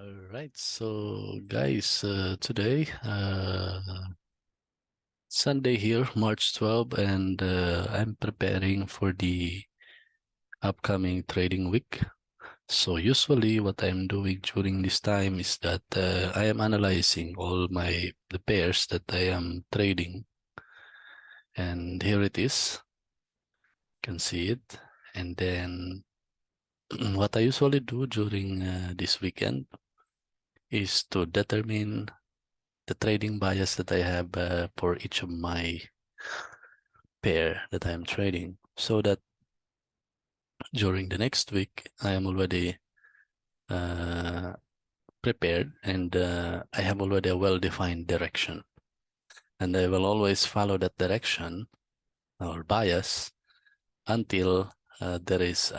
All right, so guys, today, Sunday here, March 12, and I'm preparing for the upcoming trading week. So usually what I'm doing during this time is that I am analyzing all the pairs that I am trading. And here it is, you can see it. And then what I usually do during this weekend is to determine the trading bias that I have for each of my pair that I'm trading, so that during the next week I am already uh, prepared, and I have already a well-defined direction, and I will always follow that direction or bias until there is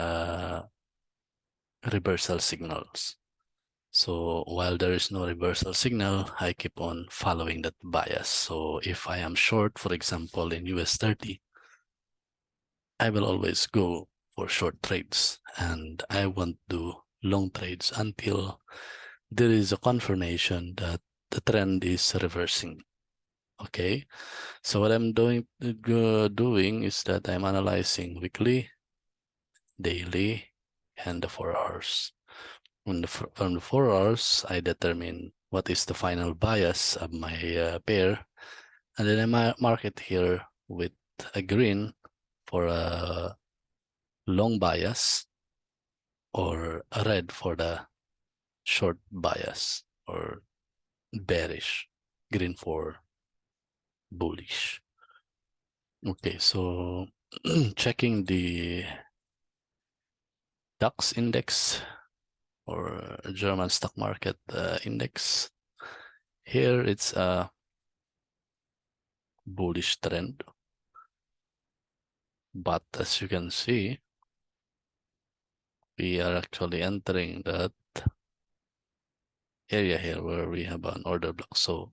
reversal signals. So while there is no reversal signal, I keep on following that bias. So if I am short, for example, in US 30, I will always go for short trades, and I won't do long trades until there is a confirmation that the trend is reversing. Okay, so what I'm doing is that I'm analyzing weekly, daily, and the 4 hours. From the 4 hours, I determine what is the final bias of my pair, and then I mark it here with a green for a long bias, or a red for the short bias, or bearish, green for bullish. Okay, so checking the DAX index, or German stock market index. Here it's a bullish trend, but as you can see, we are actually entering that area here where we have an order block. So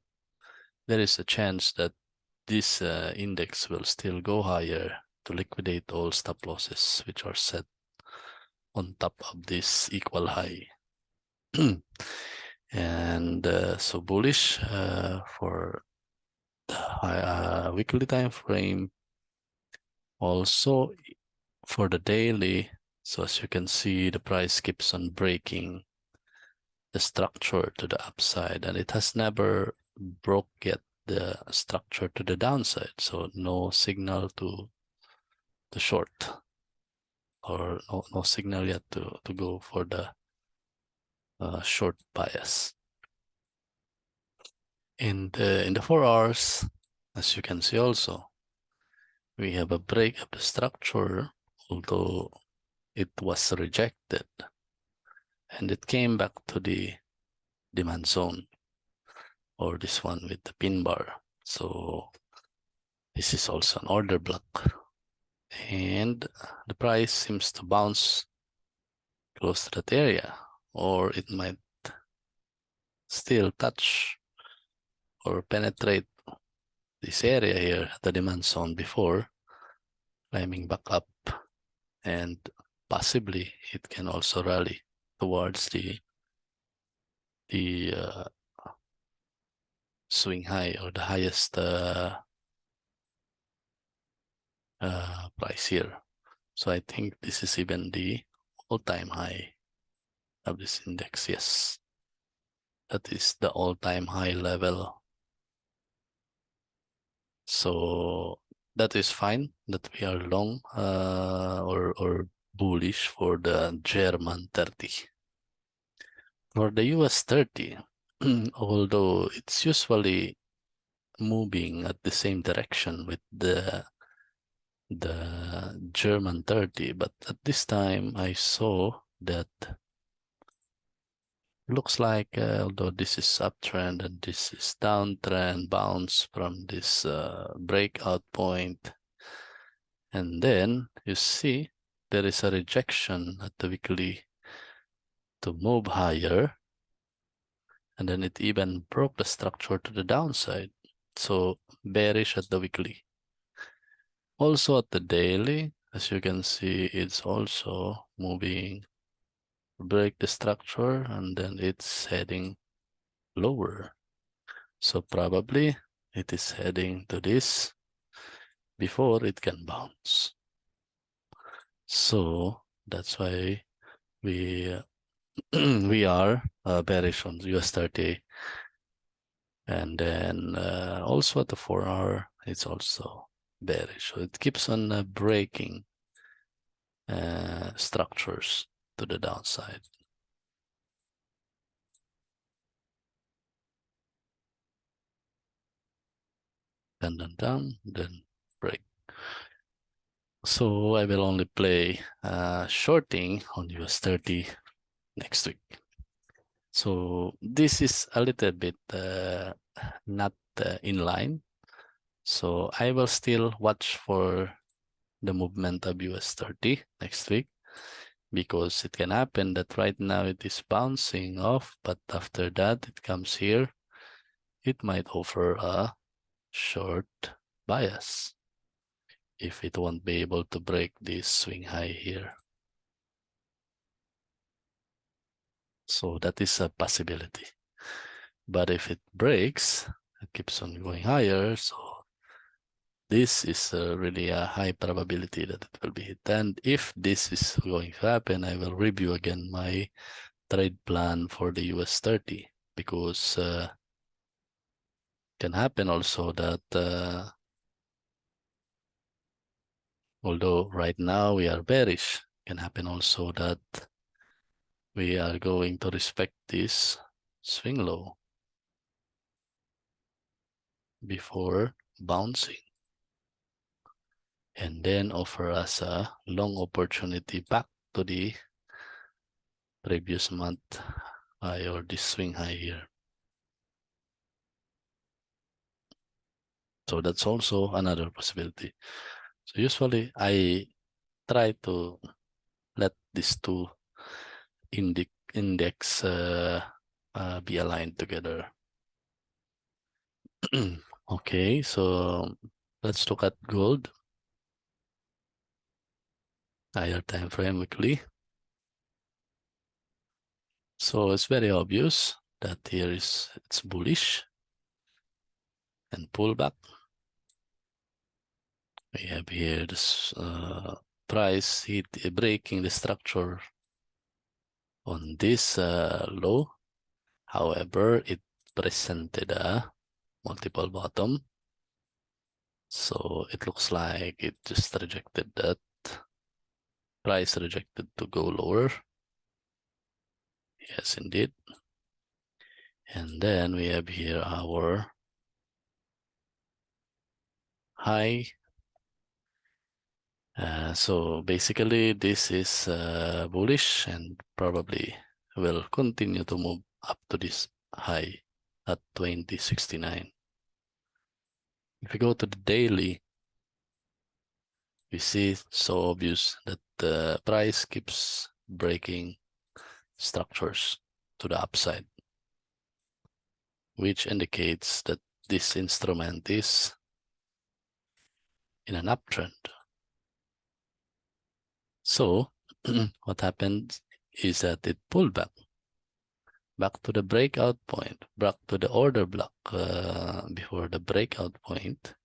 there is a chance that this index will still go higher to liquidate all stop losses which are set on top of this equal high. And so bullish for the weekly time frame, also for the daily. So as you can see, the price keeps on breaking the structure to the upside, and it has never broke yet the structure to the downside. So no signal to the short, or no signal yet to go for the short bias. In the 4 hours, as you can see also, we have a break of the structure, although it was rejected, and it came back to the demand zone, or this one with the pin bar. So this is also an order block, and the price seems to bounce close to that area, or it might still touch or penetrate this area here, the demand zone, before climbing back up, and possibly it can also rally towards the swing high, or the highest price here. So I think this is even the all-time high of this index. Yes, that is the all-time high level. So that is fine that we are long or bullish for the German 30. For the US 30, although it's usually moving at the same direction with the German 30, but at this time I saw that looks like although this is uptrend and this is downtrend, bounce from this breakout point, and then you see there is a rejection at the weekly to move higher, and then it even broke the structure to the downside, so bearish at the weekly. Also at the daily, as you can see, it's also moving break the structure, and then it's heading lower. So probably it is heading to this before it can bounce. So that's why we we are bearish on US 30, and then also at the 4 hour it's also bearish. So it keeps on breaking structures to the downside. And then down, then break. So I will only play shorting on US 30 next week. So this is a little bit not in line. So I will still watch for the movement of US 30 next week, because it can happen that right now it is bouncing off, but after that it comes here, it might offer a short bias if it won't be able to break this swing high here. So that is a possibility. But if it breaks, it keeps on going higher. So this is really a high probability that it will be hit. And if this is going to happen, I will review again my trade plan for the US 30, because can happen also that although right now we are bearish, can happen also that we are going to respect this swing low before bouncing, and then offer us a long opportunity back to the previous month high or this swing high here. So that's also another possibility. So usually I try to let these two index be aligned together. Okay, so let's look at gold. Higher time frame weekly. So it's very obvious that here it's bullish and pullback. We have here this price breaking the structure on this low. However, it presented a multiple bottom. So it looks like it just rejected that. Price rejected to go lower. Yes, indeed. And then we have here our high. So basically this is bullish and probably will continue to move up to this high at 2069. If we go to the daily, we see so obvious that the price keeps breaking structures to the upside, which indicates that this instrument is in an uptrend. So what happened is that it pulled back to the breakout point, back to the order block before the breakout point,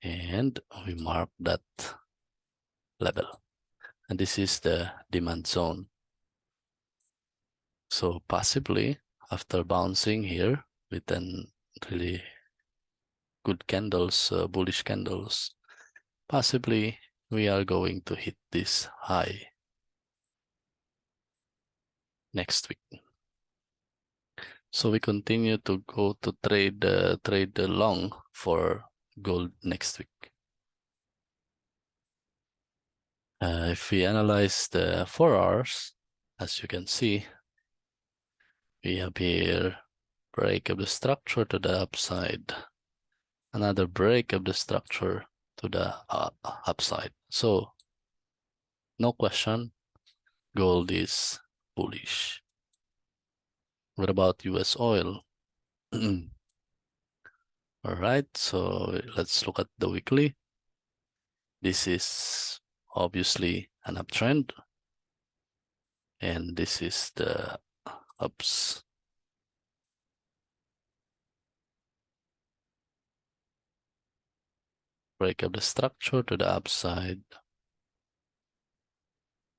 and we mark that level. And this is the demand zone. So possibly after bouncing here with an really good candles, bullish candles, possibly we are going to hit this high next week. So we continue to go to trade the long for gold next week. If we analyze the 4 hours, as you can see, we have here break of the structure to the upside, another break of the structure to the upside. So no question, gold is bullish. What about US oil? All right, so let's look at the weekly. This is obviously an uptrend. and this is the ups. Break up the structure to the upside,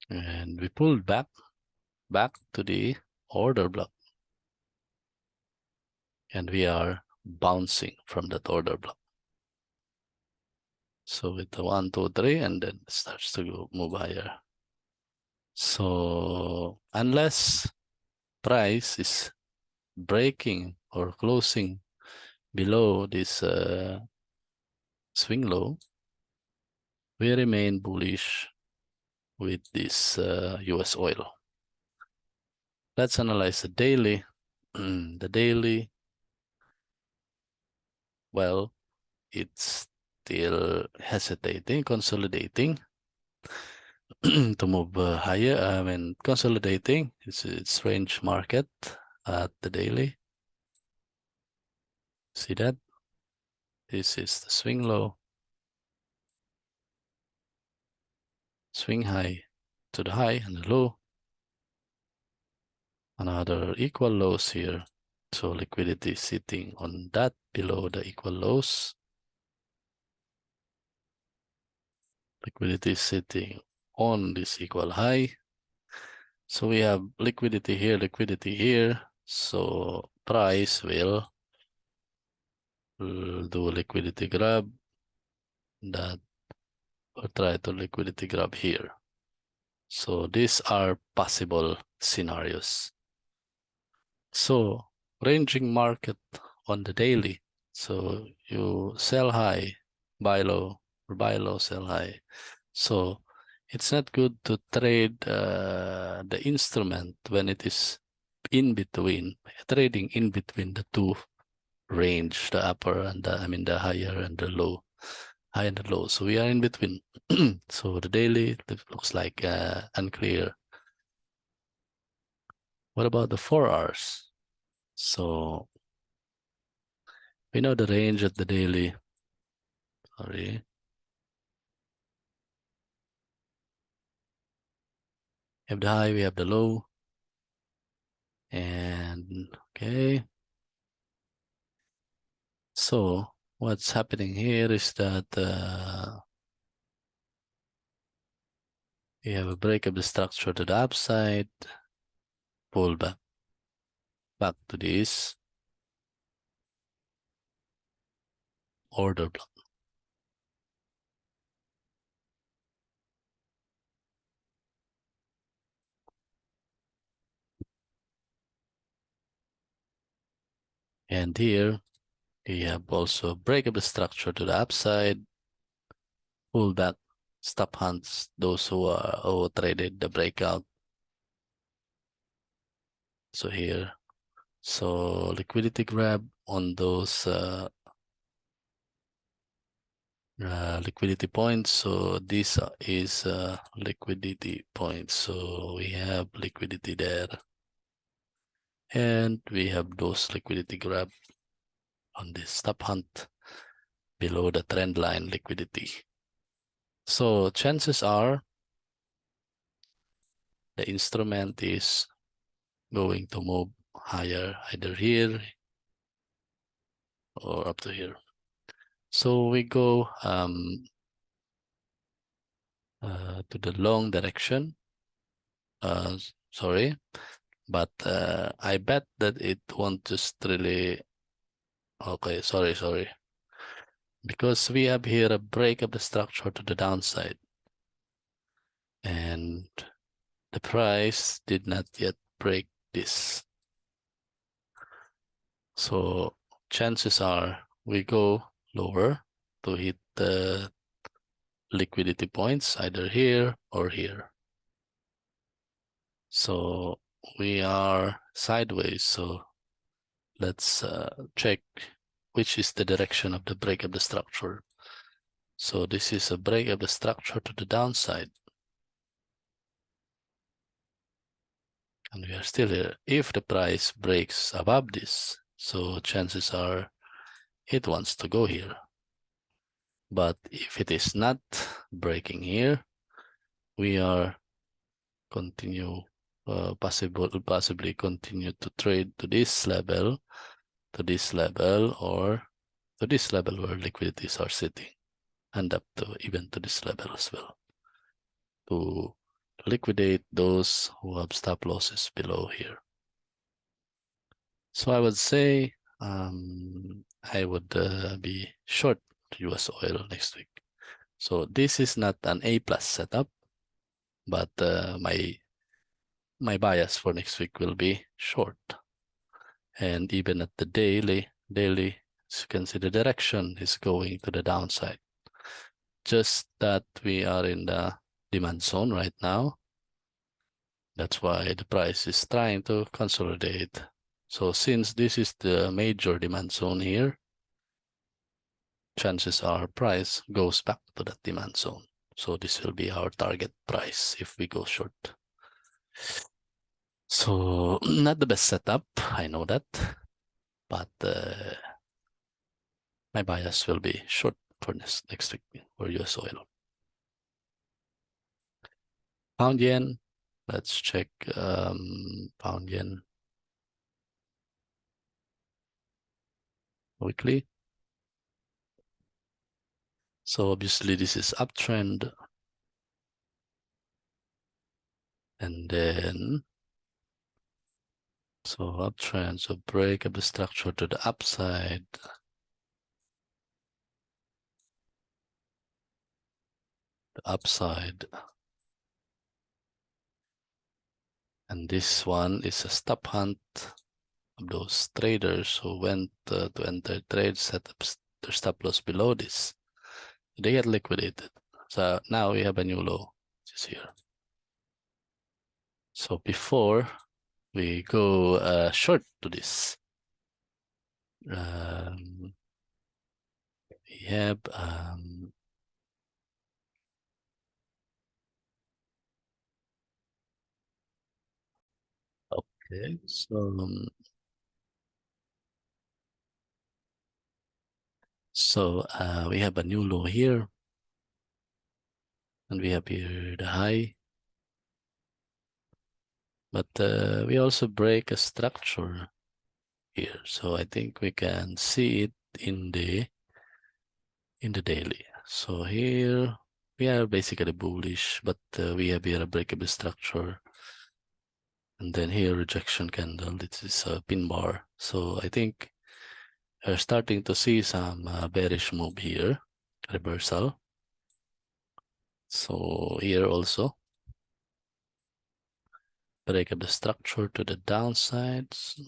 and we pulled back to the order block, and we are bouncing from that order block. So with the 1, 2, 3, and then it starts to go move higher. So unless price is breaking or closing below this swing low, we remain bullish with this US oil. Let's analyze the daily. The daily, well, it's still hesitating, consolidating to move higher. I mean, consolidating. It's range market at the daily. See that? This is the swing low, swing high to the high and the low. Another equal lows here. So liquidity sitting on that below the equal lows. Liquidity sitting on this equal high. So we have liquidity here, liquidity here. So price will do liquidity grab that, or try to liquidity grab here. So these are possible scenarios. So ranging market on the daily. So you sell high, buy low, or buy low, sell high. So it's not good to trade the instrument when it is in between, trading in between the two range, the upper and the higher and the low, high and the low. So we are in between. So the daily looks like unclear. What about the 4 hours? So we know the range at the daily. Sorry. We have the high, we have the low. And okay. So what's happening here is that we have a break of the structure to the upside, pull back to this order block. And here we have also break of the structure to the upside, pull back, stop hunts, those who traded the breakout. So here, so liquidity grab on those liquidity points. So this is liquidity points. So we have liquidity there, and we have those liquidity grab on this stop hunt below the trend line liquidity. So chances are the instrument is going to move higher, either here or up to here. So we go to the long direction. Sorry, but I bet that it won't just really. Okay, sorry. Because we have here a break of the structure to the downside, and the price did not yet break this. So chances are we go lower to hit the liquidity points either here or here. So we are sideways. So let's check which is the direction of the break of the structure. So this is a break of the structure to the downside. And we are still here. If the price breaks above this, so chances are it wants to go here. But if it is not breaking here, we are continue possibly continue to trade to this level, or to this level where liquidities are sitting, and up to even to this level as well, to liquidate those who have stop losses below here. So I would say I would be short US oil next week. So this is not an A plus setup, but my bias for next week will be short. And even at the daily, as you can see, the direction is going to the downside. Just that we are in the demand zone right now. That's why the price is trying to consolidate. So since this is the major demand zone here, chances are price goes back to that demand zone. So this will be our target price if we go short. So not the best setup, I know that, but my bias will be short for next week for US oil. Pound yen, let's check pound yen weekly. So obviously this is uptrend, and then so uptrend, so break of the structure to the upside. The upside. And this one is a stop hunt of those traders who went to enter trade, set up their stop loss below this. They get liquidated. So now we have a new low, which is here. So before we go short to this, we have okay, so we have a new low here, and we have here the high, but we also break a structure here, so I think we can see it in the daily. So here we are basically bullish, but we have here a breakable structure, and then here rejection candle. This is a pin bar. So I think we're starting to see some bearish move here, reversal. So here also break up the structure to the downsides.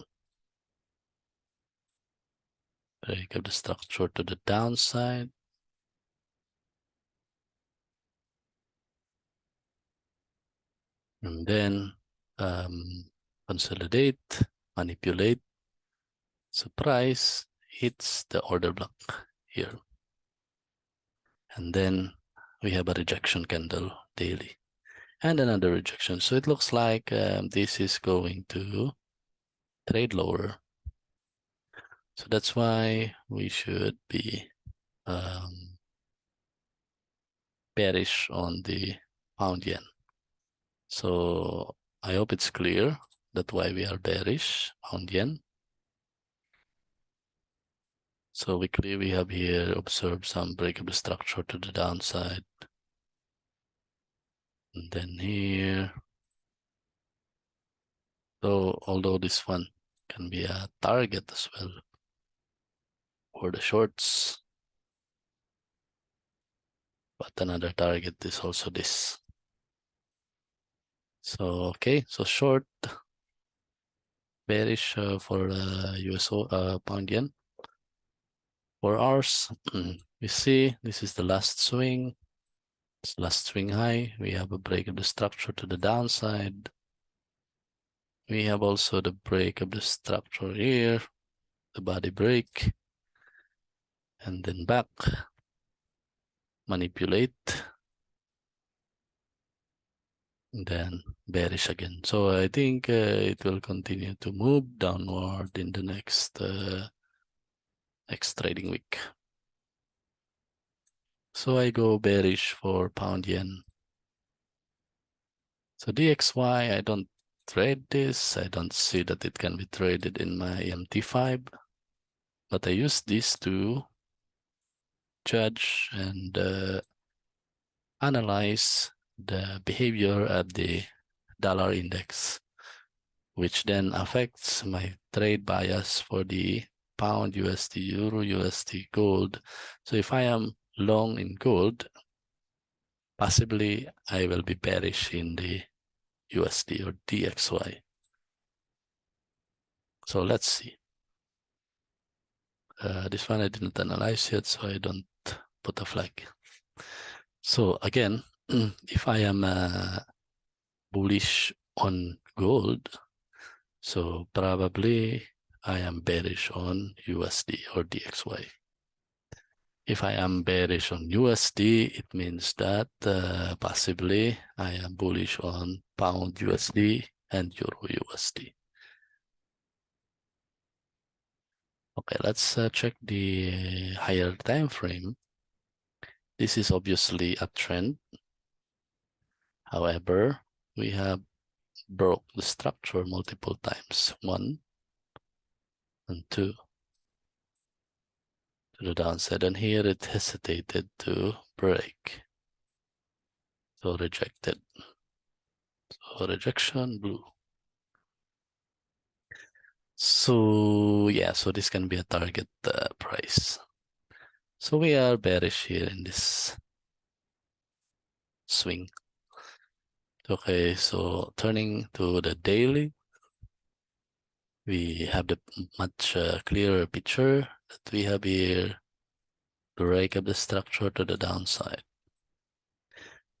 Break up the structure to the downside. And then consolidate, manipulate. So price hits the order block here. And then we have a rejection candle daily and another rejection. So it looks like this is going to trade lower. So that's why we should be bearish on the pound yen. So I hope it's clear that why we are bearish pound yen. So weekly we have here observed some breakable structure to the downside. And then here. So although this one can be a target as well for the shorts, but another target is also this. So okay, so short, bearish for USO pound yen. For ours, we see this is the last swing. It's last swing high. We have a break of the structure to the downside. We have also the break of the structure here, the body break, and then back, manipulate, and then bearish again. So I think it will continue to move downward in the next trading week. So I go bearish for pound yen. So DXY, I don't trade this. I don't see that it can be traded in my MT5, but I use this to judge and analyze the behavior at the dollar index, which then affects my trade bias for the pound USD, euro USD, gold. So if I am long in gold, possibly I will be bearish in the USD or DXY. So let's see. This one I didn't analyze yet, so I don't put a flag. So again, if I am bullish on gold, so probably I am bearish on USD or DXY. If I am bearish on USD, it means that possibly I am bullish on pound USD and euro USD. Okay, let's check the higher time frame. This is obviously a trend. However, we have broke the structure multiple times. 1 and 2 to the downside, and here it hesitated to break. So rejected. So rejection, blue. So yeah, so this can be a target price. So we are bearish here in this swing. Okay, so turning to the daily, we have the much clearer picture that we have here. Break up the structure to the downside.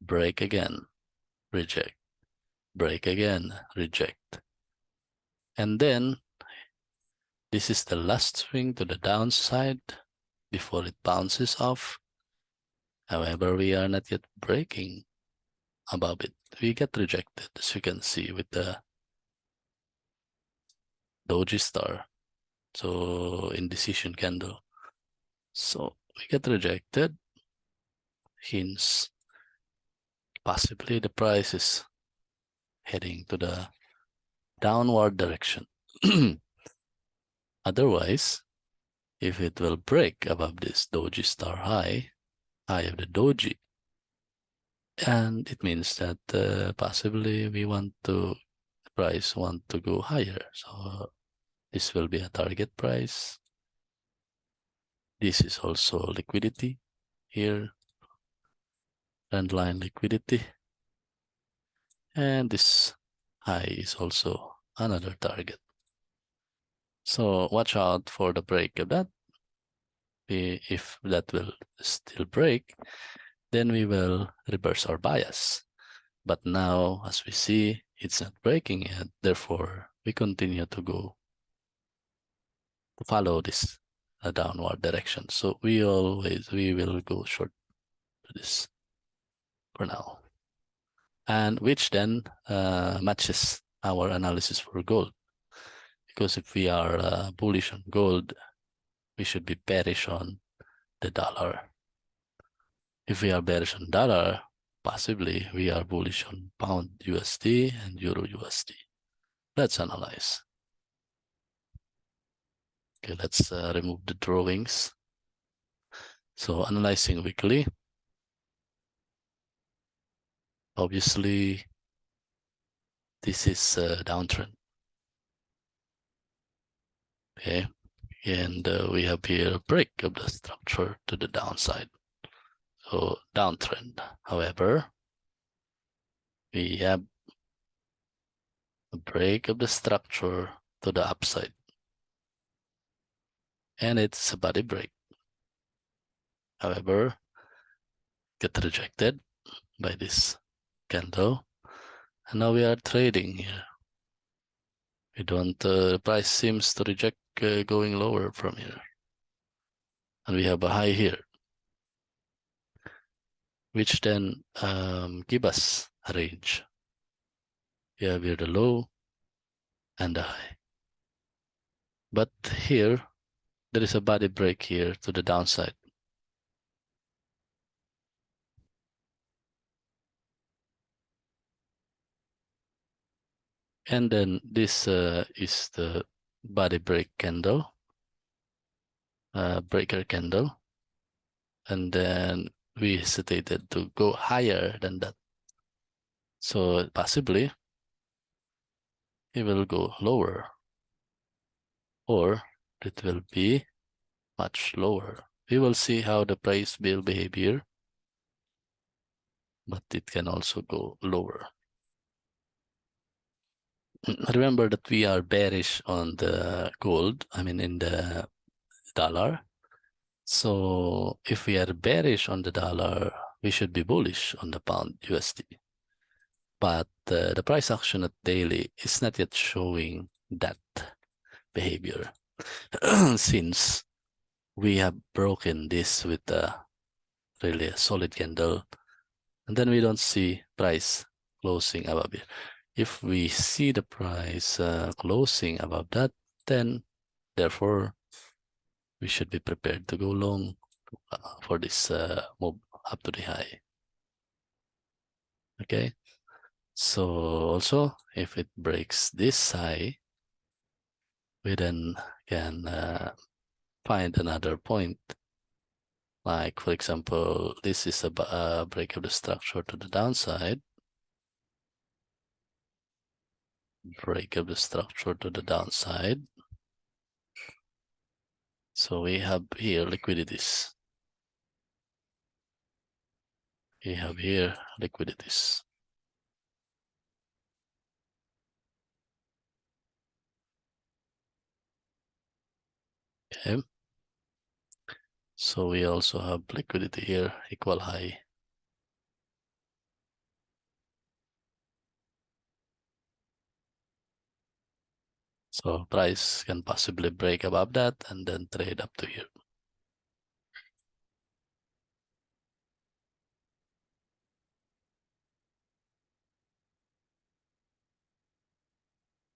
Break again, reject. Break again, reject. And then this is the last swing to the downside before it bounces off. However, we are not yet breaking above it. We get rejected, as you can see with the doji star. So indecision candle. So we get rejected. Hints possibly the price is heading to the downward direction. Otherwise, if it will break above this doji star high of the doji, and it means that possibly we want to, the price want to go higher. So this will be a target price. This is also liquidity here, trend line liquidity. And this high is also another target. So watch out for the break of that. If that will still break, then we will reverse our bias. But now, as we see, it's not breaking yet. Therefore, we continue to go to follow this downward direction. So we will go short to this for now. And which then matches our analysis for gold. Because if we are bullish on gold, we should be bearish on the dollar. If we are bearish on dollar, possibly we are bullish on pound USD and euro USD. Let's analyze. Okay, let's remove the drawings. So analyzing weekly, obviously this is a downtrend. Okay, and we have here a break of the structure to the downside. So downtrend. However, we have a break of the structure to the upside, and it's a body break. However, get rejected by this candle, and now we are trading here. We don't, the price seems to reject going lower from here. And we have a high here, which then give us a range. We have here the low and the high. But here, there is a body break here to the downside. And then this is the body break candle, breaker candle. And then we hesitated to go higher than that. So possibly it will go lower, or it will be much lower. We will see how the price will behave here, but it can also go lower. Remember that we are bearish on the gold, in the dollar. So if we are bearish on the dollar, we should be bullish on the pound USD. But the price action at daily is not yet showing that behavior since we have broken this with a really solid candle, and then we don't see price closing above it. If we see the price closing above that, then therefore we should be prepared to go long for this move up to the high. Okay, so also if it breaks this high, we then can find another point. Like for example, this is a break of the structure to the downside. Break of the structure to the downside. So we have here liquidities. We have here liquidities. Okay. So we also have liquidity here, equal high. So price can possibly break above that and then trade up to here.